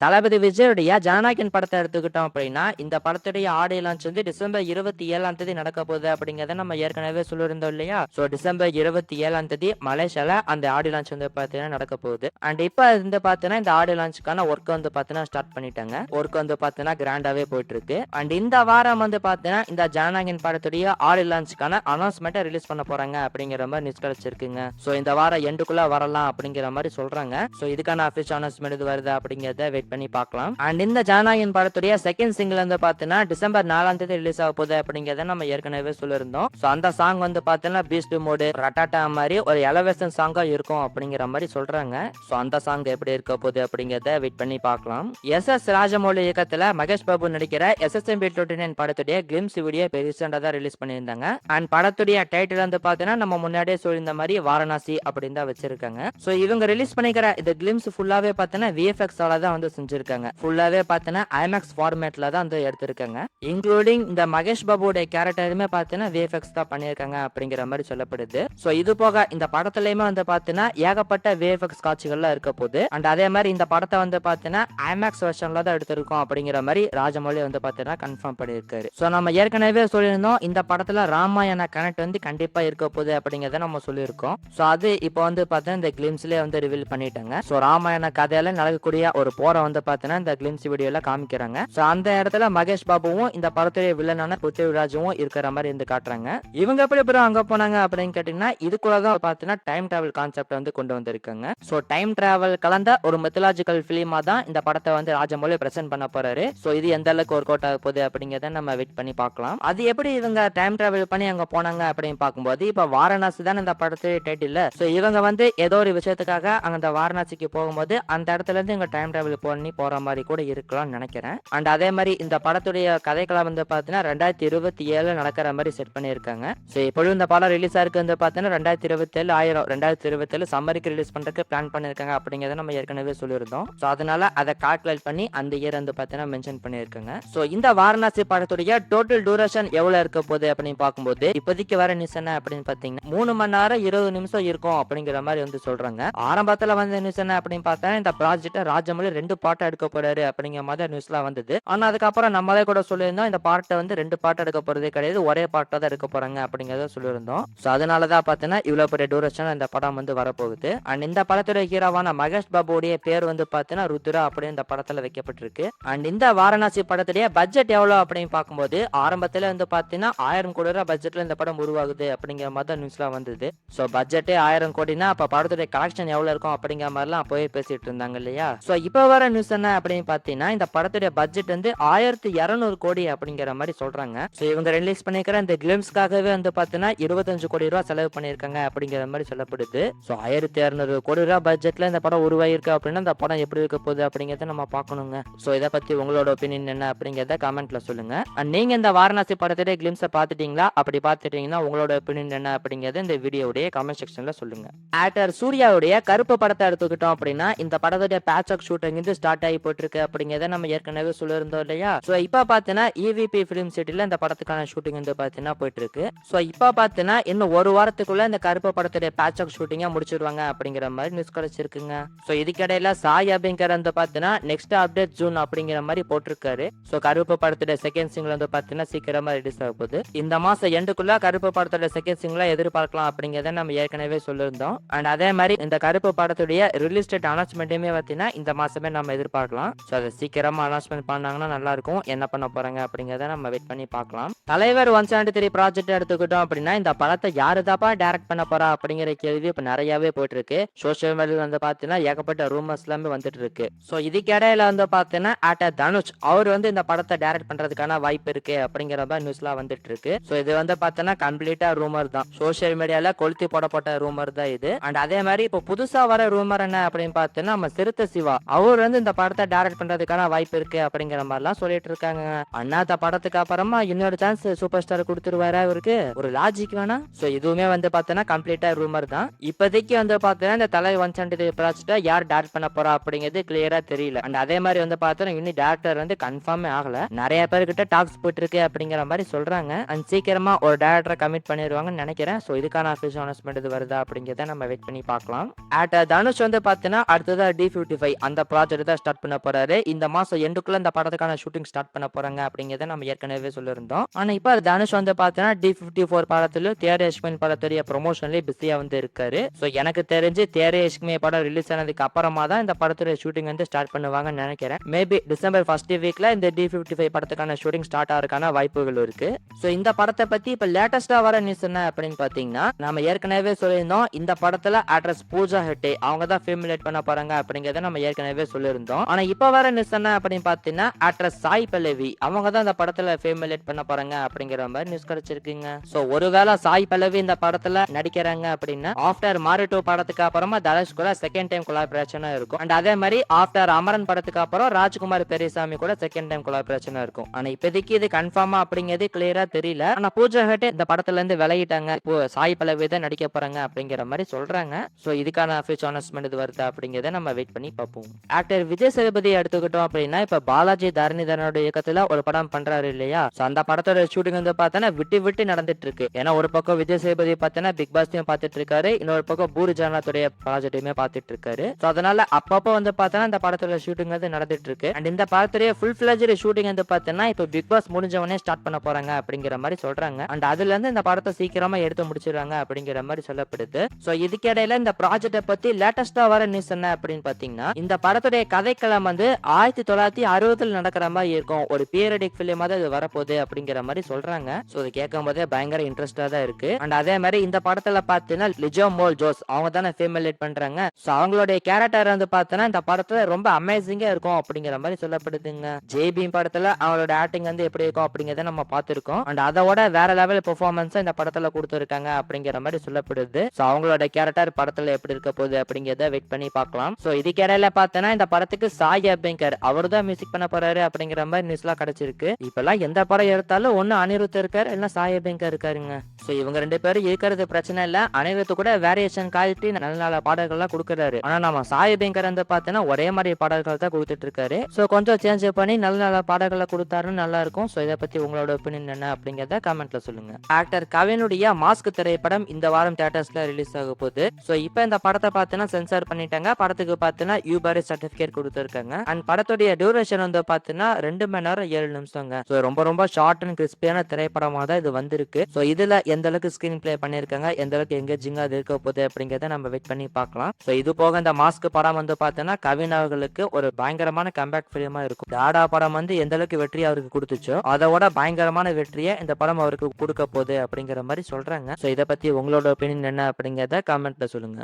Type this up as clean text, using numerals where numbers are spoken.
தளபதி விஜயுடைய ஜனநாயகன் படத்தை எடுத்துக்கிட்டோம் அப்படின்னா இந்த படத்துடைய ஆடியோ லான்ச் வந்து டிசம்பர் 27 நடக்க போகுது அப்படிங்கறத நம்ம ஏற்கனவே சொல்லியிருந்தோம் இல்லையா. சோ டிசம்பர் 27 மலேசியால அந்த ஆடியோ லான்ச் வந்து பாத்தீங்கன்னா நடக்க போகுது. அண்ட் இப்ப வந்து பாத்தீங்கன்னா இந்த ஆடியோ லான்ச்சுக்கான ஒர்க் வந்து பாத்தீங்கன்னா ஸ்டார்ட் பண்ணிட்டாங்க. ஒர்க் வந்து பாத்தீங்கன்னா கிராண்டாவே போயிட்டு இருக்கு. அண்ட் இந்த வாரம் வந்து பாத்தீங்கன்னா இந்த ஜனநாயகன் படத்துடைய ஆடியோ லான்ச்சுக்கான அனௌன்ஸ்மெண்ட்டை ரிலீஸ் பண்ண போறாங்க அப்படிங்கிற மாதிரி நியூஸ் கிடைச்சிருக்குங்க. சோ இந்த வாரம் எண்டுக்குள்ள வரலாம் அப்படிங்கிற மாதிரி சொல்றாங்க. சோ இதுக்கான அபிஷியல் அனௌன்ஸ்மெண்ட் இது வருது அப்படிங்கறத வெயிட் பண்ணி பார்க்கலாம். அண்ட் இந்த ஜனநாயகன் படத்துடைய செகண்ட் சிங்கிள் வந்து பாத்தீங்கன்னா டிசம்பர் 4 ரிலீஸ் ஆக போகுது அப்படிங்கறத நம்ம ஏற்கனவே சொல்லியிருந்தோம். சோ அந்த சாங் வந்து பாத்தீங்கன்னா பீஸ்ட் மோடு ரட்டாட்டா மாதிரி ஒரு எலவேஷன் சாங்கா இருக்கும் அப்படிங்கிற மாதிரி சொல்றாங்க. சோ அந்த சாங் எப்படி இருக்க போகுது அப்படிங்கறத வெயிட் பண்ணி பார்க்கலாம். எஸ் ராஜமௌலி இயக்கத்துல மகேஷ் பாபு நடிக்கிற SSMB 29 படத்துடைய கிளிம்ஸ் வீடியோ ரீசெண்டா தான் ரிலீஸ் பண்ணியிருந்தாங்க. அண்ட் படத்துடைய டைட்டில் வந்து பாத்தீங்கன்னா நம்ம முன்னாடியே சொல்லியிருந்த மாதிரி வாரணாசி அப்படின்னு தான் வச்சிருக்காங்க. சோ இவங்க ரிலீஸ் பண்ணிக்கிற இந்த கிளிம்ஸ் ஃபுல்லாவே பாத்தீங்கன்னா VFX தான் வந்து செஞ்சிருக்காங்க. ஃபுல்லாவே பாத்தீங்கன்னா IMAX ஃபார்மேட்ல தான் வந்து எடுத்திருக்காங்க. இன்க்ளூடிங் இந்த மகேஷ் பாபுடைய கேரக்டருமே பாத்தீங்கன்னா VFX தான் பண்ணிருக்காங்க அப்படிங்கிற மாதிரி சொல்லப்படுது. சோ இது போக இந்த படத்துலயுமே வந்து பாத்தீங்கன்னா ஏகப்பட்ட VFX காட்சிகள்லாம் இருக்க போகுது. அண்ட் அதே மாதிரி இந்த படத்தை வந்து பாத்தீங்கன்னா IMAX வெர்ஷன்ல தான் எடுத்திருக்கோம் அப்படிங்கிற மாதிரி ராஜமௌலி வந்து பாத்தீங்கன்னா கன்ஃபார்ம் பண்ணிருக்காரு. சோ நம்ம ஏற்கனவே சொல்லியிருந்தோம் இந்த படத்துல ராமாயண கனெக்ட் வந்து கண்டிப்பா இருக்க போகுது அப்படிங்கறத நம்ம சொல்லியிருக்கோம். சோ அது இப்போ வந்து பாத்தீங்கன்னா இந்த கிளிம்ஸ்லயே வந்து ரிவீல் பண்ணிட்டாங்க. சோ ராமாயண கதையில நடக்கக்கூடிய ஒரு போரை வந்து பாத்தீங்கன்னா இந்த கிளிம்ஸ் வீடியோல காமிக்கிறாங்க. சோ அந்த இடத்துல மகேஷ் பாபுவும் இந்த படத்துடைய வில்லனான பிருத்திவிராஜும் இருக்கிற மாதிரி இருந்து காட்டுறாங்க. இவங்க எப்படி அப்புறம் அங்க போனாங்க அப்படின்னு கேட்டீங்கன்னா இதுக்குள்ளதான் பாத்தீங்கன்னா டைம் டிராவல் கான்செப்ட் வந்து கொண்டு வந்திருக்காங்க. சோ டைம் டிராவல் கலந்த ஒரு மித்தாலஜிக்கல் பிலிமா தான் இந்த படத்தை வந்து ராஜமௌலி பிரசன்ட் பண்ண போறாரு. சோ இது எந்த அளவுக்கு ஒர்க் அவுட் ஆக போகுது அப்படிங்கறத நம்ம வெயிட் பண்ணி பார்க்கலாம். அது எப்படி இவங்க டைம் டிராவல் பண்ணி அங்க போனாங்க அப்படின்னு பார்க்கும்போது இப்ப வாரணாசி தான் இந்த படத்துடைய டைட்டில். சோ இவங்க வந்து ஏதோ ஒரு விஷயத்துக்காக அந்த வாரணாசிக்கு போகும்போது அந்த இடத்துல இருந்து இங்க டைம் டிராவல் பண்ணி போற மாதிரி கூட இருக்கலாம்னு நினைக்கிறேன். அண்ட் அதே மாதிரி இந்த படத்துடைய கதைக்களம் வந்து பாத்தீங்கன்னா 2027 நடக்கிற மாதிரி செட் பண்ணிருக்காங்க. சோ இப்பொழுது இந்த படம் ரிலீஸ் ஆயிருக்கு வந்து பாத்தீங்கன்னா 2027 சம்மருக்கு ரிலீஸ் பண்றதுக்கு பிளான் பண்ணிருக்காங்க அப்படிங்கறத நம்ம ஏற்கனவே சொல்லியிருந்தோம். சோ அதனால அதை கால்குலேட் பண்ணி அந்த இயர் வந்து பாத்தீங்கன்னா மென்ஷன் பண்ணிருக்காங்க. சோ இந்த வாரணாசி படத்துடைய டோட்டல் டியூரேஷன் எவ்வளவு இருக்க போகுது அப்படின்னு பார்க்கும்போது இப்போதைக்கு வர நியூஸ் என்ன அப்படின்னு பாத்தீங்கன்னா 3 மணி நேரம் 20 நிமிஷம் இருக்கும் அப்படிங்கிற மாதிரி வந்து சொல்றாங்க. ஆரம்பத்துல வந்து நியூஸ் என்ன அப்படின்னு பார்த்தா இந்த ப்ராஜெக்ட் ராஜமௌலி 2 பார்ட் எடுக்க போறாரு அப்படிங்கிற மாதிரி நியூஸ்லாம் வந்தது. ஆனா அதுக்கப்புறம் நம்மளே கூட சொல்லியிருந்தோம் இந்த பார்ட்டை வந்து 2 பார்ட் எடுக்க போறதே கிடையாது, ஒரே பார்ட்டா தான் எடுக்க போறாங்க அப்படிங்கறத சொல்லியிருந்தோம். சோ அதனாலதான் பாத்தீங்கன்னா இவ்வளவு பெரிய டியூரேஷன் இந்த படம் வந்து வரப்போகுது. அண்ட் இந்த படத்துடைய ஹீரோவான மகேஷ் பாபுடைய பேர் வந்து பாத்தீங்கன்னா ருத்ரா அப்படின்னு இந்த படத்துல வைக்கப்பட்டிருக்கு. அண்ட் இந்த வாரணாசி படத்துடைய பட்ஜெட் எவ்வளவு அப்படின்னு பார்க்கும்போது ஆரம்பத்துல வந்து பாத்தீங்கன்னா 1000 கோடி ரூபாய் பட்ஜெட்ல இந்த படம் உருவாகுது அப்படிங்கிற மாதிரி நியூஸ்லாம் வந்தது. சோ பட்ஜெட்டே 1000 கோடினா அப்ப படத்துடைய கலெக்ஷன் எவ்வளவு இருக்கும் அப்படிங்கிற மாதிரிலாம் அப்பவே பேசிட்டு இருந்தாங்க இல்லையா. சோ இப்ப வர நியூஸ் என்ன அப்படின்னு பாத்தீங்கன்னா இந்த படத்துடைய பட்ஜெட் வந்து 1200 கோடி அப்படிங்கிற மாதிரி சொல்றாங்க. சோ இவங்க ரிலீஸ் பண்ணிக்கிற இந்த கிளிம்ஸ்க்காகவே வந்து பாத்தீங்கன்னா 25 கோடி ரூபாய் செலவு பண்ணிருக்காங்க அப்படிங்கிற மாதிரி சொல்லப்படுது. சோ 1200 கோடி ரூபாய் பட்ஜெட்ல இந்த படம் உருவாயிருக்கு அப்படின்னா இந்த படம் எப்படி இருக்க போகுது அப்படிங்கறத நம்ம பார்க்கணுங்க. சோ இதை பத்தி உங்களோட ஒப்பீனியன் என்ன அப்படிங்கறத கமெண்ட்ல சொல்லுங்க. அண்ட் நீங்க இந்த வாரணாசி படத்துடைய கிளிம்ஸை பாத்துட்டீங்களா? அப்படி பாத்துட்டீங்கன்னா உங்களோட ஒப்பீனியன் என்ன அப்படிங்கறத இந்த வீடியோடைய கமெண்ட் செக்ஷன்ல சொல்லுங்க. ஆக்டர் சூர்யாவுடைய கருப்பு படத்தை எடுத்துக்கிட்டோம் அப்படின்னா இந்த படத்துடைய பேட்ச் ஆஃப் ஷூட்டிங் வந்து ஸ்டார்ட் ஆகி போயிட்டு இருக்கு அப்படிங்கறத நம்ம ஏற்கனவே சொல்லியிருந்தோம் இல்லையா. சோ இப்ப பாத்தீங்கன்னா EVP பிலிம் சிட்டில இந்த படத்துக்கான ஷூட்டிங் வந்து பாத்தீங்கன்னா போயிட்டு இருக்கு. சோ இப்ப பாத்தீங்கன்னா இன்னும் ஒரு வாரத்துக்குள்ள இந்த கருப்பு படத்துடைய பேட்ச் ஆஃப் ஷூட்டிங்க முடிச்சிருவாங்க அப்படிங்கிற மாதிரி நியூஸ் கிடைச்சிருக்குங்க. சோ இதுக்கிடையில சாய் அப்படிங்கிற வந்து பாத்தீங்கன்னா நெக்ஸ்ட் அப்டேட் ஜூன் அப்படிங்கிற மாதிரி போட்டிருக்காரு. சோ கருப்பு படத்துடைய செகண்ட் சிங்கிள் வந்து பாத்தீங்கன்னா சீக்கிரமா ரிலீஸ் ஆக போகுது. இந்த மாசம் எண்டுக்குள்ள கருப்பு படத்துடைய செகண்ட் சிங்கிளா எதிர்பார்க்கலாம் அப்படிங்கறத நம்ம ஏற்கனவே சொல்லியிருந்தோம். அண்ட் அதே மாதிரி இந்த கருப்பு படத்துடைய ரிலீஸ் டேட் அனௌன்ஸ்மெண்ட்டுமே பாத்தீங்கன்னா இந்த மாசமே நம்ம எதிர்பார்க்கலாம். சோ அதை சீக்கிரமா அனௌன்ஸ்மெண்ட் பண்ணாங்கன்னா நல்லா இருக்கும். என்ன பண்ண போறாங்க அப்படிங்கறத நம்ம வெயிட் பண்ணி பார்க்கலாம். தலைவர் 173 ப்ராஜெக்ட் எடுத்துக்கிட்டோம் அப்படின்னா இந்த படத்தை யாரு தாப்பா டைரக்ட் பண்ண போறா அப்படிங்கிற கேள்வி இப்ப நிறையவே போயிட்டு இருக்கு. சோசியல் மீடியால வந்து பாத்தீங்கன்னா ஏகப்பட்ட ரூமர்ஸ் எல்லாமே வந்துட்டு இருக்கு. சோ இதுக்கு இடையில வந்து பாத்தீங்கன்னா ஆக்டர் தனுஷ் அவர் வந்து இந்த படத்தை டைரக்ட் பண்றதுக்கான வாய்ப்பு இருக்கு அப்படிங்கிற மாதிரி நியூஸ்லாம் வந்துட்டு இருக்கு. சோ இது வந்து பாத்தீங்கன்னா கம்ப்ளீட்டா ரூமர் தான், சோசியல் மீடியால கொளுத்தி போடப்பட்ட ரூமர் தான் இது. அண்ட் அதே மாதிரி இப்போ புதுசா வர ரூமர் என்ன அப்படின்னு பாத்தீங்கன்னா நம்ம சிறுத்தை சிவா அவர் வந்து இந்த படத்தை டைரக்ட் பண்றதுக்கான வாய்ப்பு இருக்கு அப்படிங்கிற மாதிரி எல்லாம் சொல்லிட்டு இருக்காங்க. அண்ணாத்த படத்துக்கு அப்புறமா இன்னொரு சான்ஸ் சூப்பர் ஸ்டார் கொடுத்துருவாரா இவருக்கு, ஒரு லாஜிக் வேணா. சோ இதுவுமே வந்து பாத்தீங்கன்னா கம்ப்ளீட்டா ரூமர் தான். இப்போதைக்கு வந்து பாத்தீங்கன்னா இந்த தலை 173 ப்ராஜெக்ட்டை யார் டைரக்ட் பண்ண போறா அப்படிங்கிறது கிளியரா தெரியல. அண்ட் அதே மாதிரி வந்து பாத்தீங்கன்னா இன்னும் டேரக்டர் வந்து கன்ஃபார்மே ஆகல. நிறைய பேர்கிட்ட டாக்ஸ் போயிட்டு இருக்கு அப்படிங்கிற மாதிரி சொல்றாங்க. அண்ட் சீக்கிரமா ஒரு டேரக்டரை கமிட் பண்ணிடுவாங்கன்னு நினைக்கிறேன். சோ இதுக்கான அஃபிஷியல் அனௌன்ஸ்மெண்ட் இது வருதா அப்படிங்கறத நம்ம வெயிட் பண்ணி பார்க்கலாம். ஆக்டர் தனுஷ் வந்து பாத்தீங்கன்னா அடுத்ததா D55 அந்த ப்ராஜெக்ட் தான் ஸ்டார்ட் பண்ண போறாரு. இந்த மாசம் எண்டுக்குள்ள இந்த படத்துக்கான ஷூட்டிங் ஸ்டார்ட் பண்ண போறாங்க அப்படிங்கிறத நம்ம ஏற்கனவே சொல்லியிருந்தோம். ஆனா இப்ப தனுஷ் வந்து பார்த்தீங்கன்னா D54 படத்திலும் தேரே இஷ்க் படத்துடைய ப்ரொமோஷன்லயே பிஸியா வந்து இருக்காரு. ஸோ எனக்கு தெரிஞ்சு தேரே இஷ்க் படம் ரிலீஸ் ஆனதுக்கு அப்புறமா தான் இந்த படத்துடைய ஷூட்டிங் வந்து ஸ்டார்ட் பண்ணுவாங்கன்னு நினைக்கிறேன். மேபி டிசம்பர் ஃபர்ஸ்ட் வீக்ல இந்த D55 படத்துக்கான ஷூட்டிங் ஸ்டார்ட் ஆகிறதுக்கான வாய்ப்புகள் இருக்கு. ஸோ இந்த படத்தை பத்தி இப்ப லேட்டஸ்டா வர நியூஸ் என்ன அப்படின்னு பாத்தீங்கன்னா, நம்ம ஏற்கனவே சொல்லியிருந்தோம் இந்த படத்துல ஆக்ட்ரஸ் பூஜா ஹெட்டே அவங்க தான் ஃபிலிம் பண்ண போறாங்க அப்படிங்கறத நம்ம ஏற்கனவே சொல்லியிருந்தோம். ஆனா இப்ப வர நியூஸ் என்ன அப்படின்னு பாத்தீங்கன்னா, ஆக்ட்ரஸ் சாய் பல்லவி அவங்க தான் இந்த படத்துல ஃபிலிம் பண்ண போறாங்க அப்படிங்கிற மாதிரி நியூஸ் கிடைச்சிருக்குங்க. சோ ஒருவேளை சாய் பல்லவி இந்த படத்துல நடிக்கிறாங்க அப்படின்னா ஆஃப்டர் மாரி 2 படத்துக்கு அப்புறமா தனுஷ் கூட செகண்ட் டைம் கொலாபரேஷனா இருக்கும். அண்ட் அதே மாதிரி ஆஃப்டர் அமரன் படத்துக்கு அப்புறம் ராஜ்குமார் பெரியசாமி கூட செகண்ட் டைம் கொலாபரேஷனா இருக்கும். ஆனா இப்போதைக்கு இது கன்ஃபார்மா அப்படிங்கிறது கிளியரா தெரியல. ஆனா பூஜா ஹெட்டே இந்த படத்துல இருந்து விலகிட்டாங்க, இப்போ சாய் பல்லவி தான் நடிக்க போறாங்க அப்படிங்கிற மாதிரி சொல்றாங்க. சோ இதுக்கான அஃபிஷியல் அனௌன்ஸ்மெண்ட் இது வருதா அப்படிங்கறத நம்ம வெயிட் பண்ணி பார்ப்போம். ஆக்டர் விஜய் சேதுபதி எடுத்துக்கிட்டோம் அப்படின்னா இப்ப பாலாஜி தரணிதரனோட இயக்கத்துல ஒரு படம் பண்றாரு இல்லையா? சோ அந்த படத்தோட ஷூட்டிங் வந்து பார்த்தா விட்டு விட்டு நடந்துட்டு இருக்கு. ஏன்னா ஒரு பக்கம் விஜய் சேதுபதி பார்த்தா பிக் பாஸ்டையும் பார்த்துட்டு இருக்காரு, இன்னொரு பக்கம் பூரி ஜெகநாத்துடைய ப்ராஜெக்டையுமே பார்த்துட்டு இருக்காரு. சோ அதனால அப்பப்போ வந்து பார்த்தா இந்த படத்தோட ஷூட்டிங் வந்து நடந்துட்டு இருக்கு. அண்ட் இந்த படத்துடைய ஃபுல் ஃபிளஜ்டு ஷூட்டிங் வந்து பார்த்தீங்கன்னா இப்போ பிக் பாஸ் முடிஞ்சவனே ஸ்டார்ட் பண்ண போறாங்க அப்படிங்கிற மாதிரி சொல்றாங்க. அண்ட் அதுல இருந்து இந்த படத்தை சீக்கிரமா எடுத்து முடிச்சிருவாங்க அப்படிங்கிற மாதிரி சொல்லப்படுது. சோ இதுக்கிடையில இந்த ப்ராஜெக்டை பத்தி லேட்டஸ்டா வர நியூஸ் என்ன அப்படின்னு பாத்தீங்கன்னா, இந்த படத்துடைய கதைக்களம் வந்து 1960 நடக்கிற மாதிரி இருக்கும், ஒரு பீரியடிக் பிலிமா தான் இது வரப்போகுது அப்படிங்கிற மாதிரி சொல்றாங்க. சோ இது கேட்கும் போதே பயங்கர இன்ட்ரெஸ்டா தான் இருக்கு. அண்ட் அதே மாதிரி இந்த படத்துல பாத்தீங்கன்னா லிஜோ மோல் ஜோஸ் அவங்க தானே ஃபீமேல் பண்றாங்க. சோ அவங்களுடைய கேரக்டர் வந்து பார்த்தோன்னா இந்த படத்துல ரொம்ப அமேசிங்கா இருக்கும் அப்படிங்கிற மாதிரி சொல்லப்படுதுங்க. ஜேபீம் படத்துல அவங்களோட ஆக்டிங் வந்து எப்படி இருக்கும் அப்படிங்கறத நம்ம பார்த்திருக்கோம். அண்ட் அதோட வேற லெவல் பெர்ஃபார்மன்ஸ் இந்த படத்துல கொடுத்துருக்காங்க அப்படிங்கிற மாதிரி சொல்லப்படுது. சோ அவங்களோட கேரக்டர் படத்துல எப்படி இருக்க போகுது அப்படிங்கறத வெயிட் பண்ணி பார்க்கலாம். சோ இதுக்கிடையில பார்த்தோன்னா இந்த படத்துக்கு சாய் அபியங்கர் அவர் தான் மியூசிக் பண்ண போறாரு அப்படிங்கிற மாதிரி நியூஸ் எல்லாம் கிடைச்சிருக்கு. இப்பெல்லாம் எந்த படம் எடுத்தாலும் ஒன்னு அனிருத் இருக்காரு இல்ல சாய் அபியங்கர் இருக்காருங்க. சோ இவங்க 2 பேரும் இருக்கிறது பிரச்சனை இல்ல. அனிருத் கூட வேரியேஷன் காட்டி நல்ல நல்ல பாடல்கள் எல்லாம் கொடுக்கறாரு. ஆனா நம்ம சாய் அபியங்கர் வந்து பார்த்தோன்னா ஒரே மாதிரி பாடல்கள் தான் கொடுத்துட்டு இருக்காரு. சோ கொஞ்சம் சேஞ்ச் பண்ணி நல்ல நல்ல பாடல்களை கொடுத்தாருன்னு நல்லா இருக்கும். சோ இதை பத்தி உங்களோட ஒப்பீனியன் என்ன அப்படிங்கறத கமெண்ட்ல சொல்லுங்க. ஆக்டர் கவினுடைய மாஸ்க் திரைப்படம் இந்த வாரம் தியேட்டர்ஸ்ல ரிலீஸ் ஆக போகுது. சோ இப்போ இந்த படத்தை பார்த்தோன்னா சென்சார் பண்ணிட்டாங்க. படத்துக்கு பார்த்தோன்னா யூபரி சர்டிபிகேட் கொடுத்துருக்காங்க. அண்ட் படத்துடைய டியூரேஷன் வந்து பார்த்தோன்னா 2 மணி நேரம் 7 நிமிஷங்க. சோ ரொம்ப ரொம்ப ஷார்ட் அண்ட் கிறிஸ்பியான திரைப்படமா தான் இது வந்திருக்கு. சோ இதுல எந்த அளவுக்கு ஸ்கிரீன் பிளே பண்ணிருக்காங்க, எந்த அளவுக்கு எங்கேஜிங்கா அது இருக்க போகுது அப்படிங்கறத நம்ம வெயிட் பண்ணி பார்க்கலாம். சோ இது போக இந்த மாஸ்க் படம் வந்து பார்த்தோன்னா கவின் அவர்களுக்கு ஒரு பயங்கரமான கம்பேக் ஃபிலிமா இருக்கும். டாடா படம் வந்து எந்த அளவுக்கு வெற்றி அவருக்கு கொடுத்துச்சோ அதோட பயங்கரமான வெற்றியை இந்த படம் அவருக்கு கொடுக்க போகுது அப்படிங்கிற மாதிரி சொல்றாங்க. சோ இதை பத்தி உங்களோட ஒப்பீனியன் என்ன அப்படிங்கறத கமெண்ட்ல சொல்லுங்க.